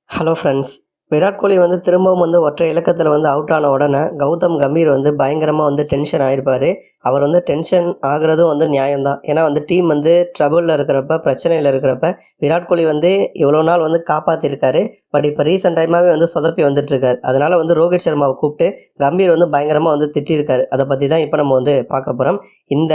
Hello friends. Virat Kohli திரும்பவும் ஒற்றை இலக்கத்தில out ஆன உடனே கௌதம் கம்பீர் பயங்கரமா டென்ஷன் ஆயிருப்பாரு. அவர் டென்ஷன் ஆகுறதும் நியாயம் தான். ஏன்னா டீம் ட்ரபிள்ல இருக்கிறப்ப, பிரச்சனையில இருக்கிறப்ப விராட் கோலி இவ்வளோ நாள் காப்பாத்திருக்காரு. பட் இப்போ ரீசென்ட் டைமாவே சொதப்பி வந்துட்டுருக்காரு. அதனால ரோஹித் சர்மாவை கூப்பிட்டு கம்பீர் பயங்கரமா திட்டியிருக்காரு. அதை பற்றி தான் இப்போ நம்ம பார்க்க போகிறோம். இந்த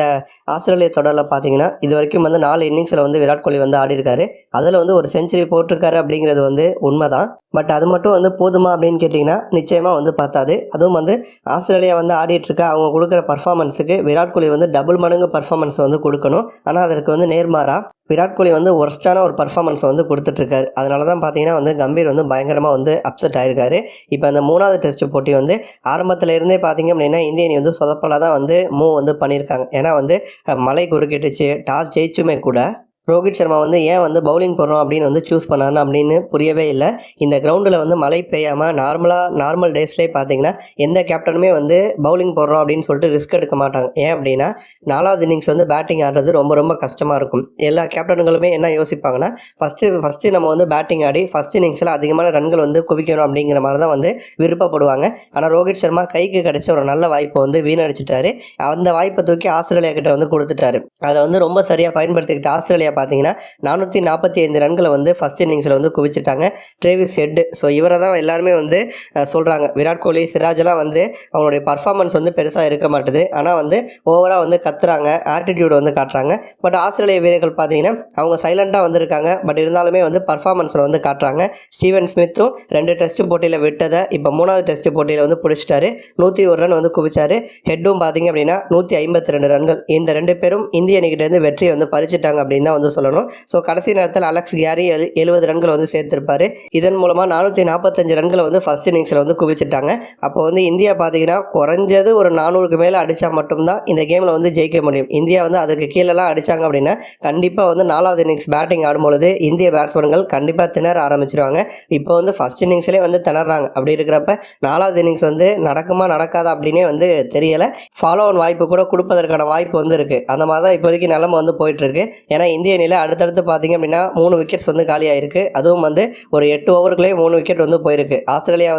ஆஸ்திரேலிய தொடரில் பார்த்தீங்கன்னா இதுவரைக்கும் 4 இன்னிங்ஸில் விராட் கோலி ஆடிருக்காரு. அதில் ஒரு செஞ்சுரி போட்டிருக்காரு அப்படிங்கிறது உண்மைதான். பட் அது மட்டும் போதுமா அப்படின்னு கேட்டிங்கன்னா நிச்சயமாக பத்தாது. அதுவும் ஆஸ்திரேலியா ஆடிட்டுருக்க அவங்க கொடுக்குற பர்ஃபார்மன்ஸுக்கு விராட் கோலி டபுள் மடங்கு பர்ஃபார்மன்ஸ் கொடுக்கணும். ஆனால் அதற்கு நேர்மாறாக விராட் கோலி ஒர்ஸ்டான ஒரு பர்ஃபார்மன்ஸ் கொடுத்துட்ருக்காரு. அதனால தான் பார்த்தீங்கன்னா கம்பீர் பயங்கரமாக அப்செட் ஆயிருக்காரு. இப்போ அந்த 3வது டெஸ்ட் போட்டி ஆரம்பத்தில் இருந்தே பார்த்தீங்க அப்படின்னா இந்திய அணி சொதப்பலாக தான் மூவ் பண்ணியிருக்காங்க. ஏன்னா மழை குறுக்கிட்டுச்சு. டாஸ் ஜெயிச்சுமே கூட ரோஹித் சர்மா ஏன் பவுலிங் போடுறோம் அப்படின்னு சூஸ் பண்ணாருன்னு அப்படின்னு புரியவே இல்லை. இந்த கிரவுண்டில் மழை பெய்யாமல் நார்மல் டேஸ்லேயே பார்த்தீங்கன்னா எந்த கேப்டனுமே பவுலிங் போடுறோம் அப்படின்னு சொல்லிட்டு ரிஸ்க் எடுக்க மாட்டாங்க. ஏன் அப்படின்னா 4வது இன்னிங்ஸ் பேட்டிங் ஆடுறது ரொம்ப ரொம்ப கஷ்டமாக இருக்கும். எல்லா கேப்டனுங்களுமே என்ன யோசிப்பாங்கன்னா ஃபஸ்ட்டு நம்ம பேட்டிங் ஆடி ஃபஸ்ட் இன்னிங்ஸில் அதிகமான ரன்கள் குவிக்கணும் அப்படிங்கிற மாதிரி தான் விருப்பப்படுவாங்க. ஆனால் ரோஹித் சர்மா கைக்கு கிடைச்ச ஒரு நல்ல வாய்ப்பை வீணடிச்சிட்டாரு. அந்த வாய்ப்பை தூக்கி ஆஸ்திரேலியா கிட்ட கொடுத்துட்டாரு. அதை ரொம்ப சரியாக பயன்படுத்திக்கிட்டு ஆஸ்திரேலியா பார்த்தீங்கன்னா 445 ரன்களை ஃபர்ஸ்ட் இன்னிங்ஸில் குவிச்சிட்டாங்க. Travis head. ஸோ இவரை தான் எல்லாருமே சொல்கிறாங்க. விராட் கோலி, சிராஜெலாம் அவங்களுடைய பர்ஃபார்மன்ஸ் பெருசாக இருக்க மாட்டுது. ஆனால் ஓவராக கத்துறாங்க, ஆட்டிடியூட் காட்டுறாங்க. பட் ஆஸ்திரேலிய வீரர்கள் பார்த்தீங்கன்னா அவங்க சைலண்ட்டாக வந்திருக்காங்க. பட் இருந்தாலுமே பர்ஃபார்மன்ஸில் காட்டுறாங்க. ஸ்டீவன் ஸ்மித்தும் 2 டெஸ்ட் போட்டியில் விட்டதை இப்போ 3வது டெஸ்ட் போட்டியில் பிடிச்சிட்டாரு. 101 ரன் குவிச்சாரு. ஹெட்டும் பார்த்தீங்க அப்படின்னா 152 ரன்கள். இந்த 2 பேரும் இந்திய அணிக்கிட்டேருந்து வெற்றியை பறிச்சிட்டாங்க அப்படின்னு தான் சொல்லணும். ஸோ கடைசி நேரத்தில் அலெக்ஸ் கேரி 70 ரன்கள் சேர்த்திருப்பாரு. இதன் மூலமாக 445 ரன்களை ஃபர்ஸ்ட் இன்னிங்ஸில் குவிச்சிட்டாங்க. அப்போ இந்தியா பார்த்தீங்கன்னா குறைஞ்சது ஒரு 400க்கு மேலே அடித்தா மட்டும்தான் இந்த கேமில் ஜெயிக்க முடியும். இந்தியா அதுக்கு கீழெல்லாம் அடித்தாங்க அப்படின்னா கண்டிப்பாக 4வது இன்னிங்ஸ் பேட்டிங் ஆடும்பொழுது இந்திய பேட்ஸ்மேன்கள் கண்டிப்பாக திணற ஆரம்பிச்சிருவாங்க. இப்போ ஃபர்ஸ்ட் இன்னிங்ஸ்லேயே திணறாங்க. அப்படி இருக்கிறப்ப 4வது இன்னிங்ஸ் நடக்குமா நடக்காதா அப்படின்னே தெரியலை. ஃபாலோ ஆன் வாய்ப்பு கூட கொடுப்பதற்கான வாய்ப்பு இருக்குது. அந்த மாதிரி தான் இப்போதைக்கு நிலைமை போயிட்டுருக்கு. ஏன்னா இந்திய அணியில் அடுத்தடுத்து பார்த்தீங்க அப்படின்னா 3 விக்கெட்ஸ் காலியாயிருக்கு. அதுவும் ஒரு 8 ஓவருக்குள்ளேயே 3 விக்கெட் போயிருக்கு. ஆஸ்திரேலியா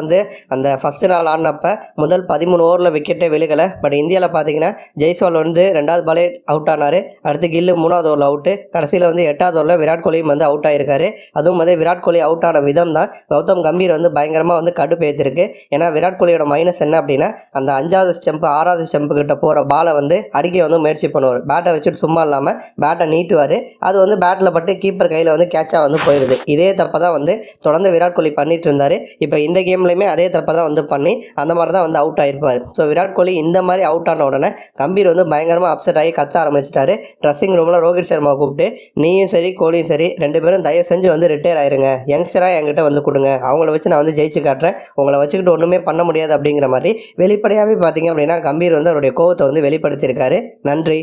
அந்த ஃபஸ்ட்டு நாள் ஆடினப்போ முதல் 13 ஓவரில் விக்கெட்டே விழுகலை. பட் இந்தியாவில் பார்த்தீங்கன்னா ஜெய்ஸ்வால் 2வது பாலே அவுட் ஆனார். அடுத்து கில்லு 3வது ஓவரில் அவுட்டு. கடைசியில் 8வது ஓவரில் விராட் கோலியும் அவுட் ஆகிருக்காரு. அதுவும் விராட் கோலி அவுட் ஆன விதம் தான் கௌதம் கம்பீர் பயங்கரமாக கடுப்பு ஏற்றிருக்கு. ஏன்னா விராட் கோலியோட மைனஸ் என்ன அப்படின்னா அந்த 5வது ஸ்டெம்பு 6வது ஸ்டெம்பு கிட்ட போகிற பாலை அடிக்க முயற்சி பண்ணுவார். பேட்டை வச்சுட்டு சும்மா இல்லாமல் பேட்டை நீட்டுவார். அது பேட்டில் பட்டு கீப்பர் கையில் கேட்சாக போயிடுது. இதே தப்பை தான் தொடர்ந்து விராட் கோலி பண்ணிட்டு இருந்தார். இப்போ இந்த கேம்லையுமே அதே தப்பை தான் பண்ணி அந்த மாதிரி தான் அவுட் ஆகிருப்பார். ஸோ விராட் கோலி இந்த மாதிரி அவுட் ஆன உடனே கம்பீர் பயங்கரமாக அப்செட் ஆகி கத்த ஆரம்பிச்சிட்டாரு. ட்ரெஸ்ஸிங் ரூமில் ரோஹித் சர்மா கூப்பிட்டு நீயும் சரி கோலியும் சரி 2 பேரும் தயவு செஞ்சு ரிட்டையர் ஆயிருங்க, யங்ஸ்டராக என்கிட்ட கொடுங்க, அவங்கள வச்சு நான் ஜெயிச்சு காட்டுறேன், உங்களை வச்சுக்கிட்டு ஒன்றுமே பண்ண முடியாது அப்படிங்கிற மாதிரி வெளிப்படையாகவே பார்த்தீங்க அப்படின்னா கம்பீர் அவருடைய கோவத்தை வெளிப்படுத்தியிருக்காரு. நன்றி.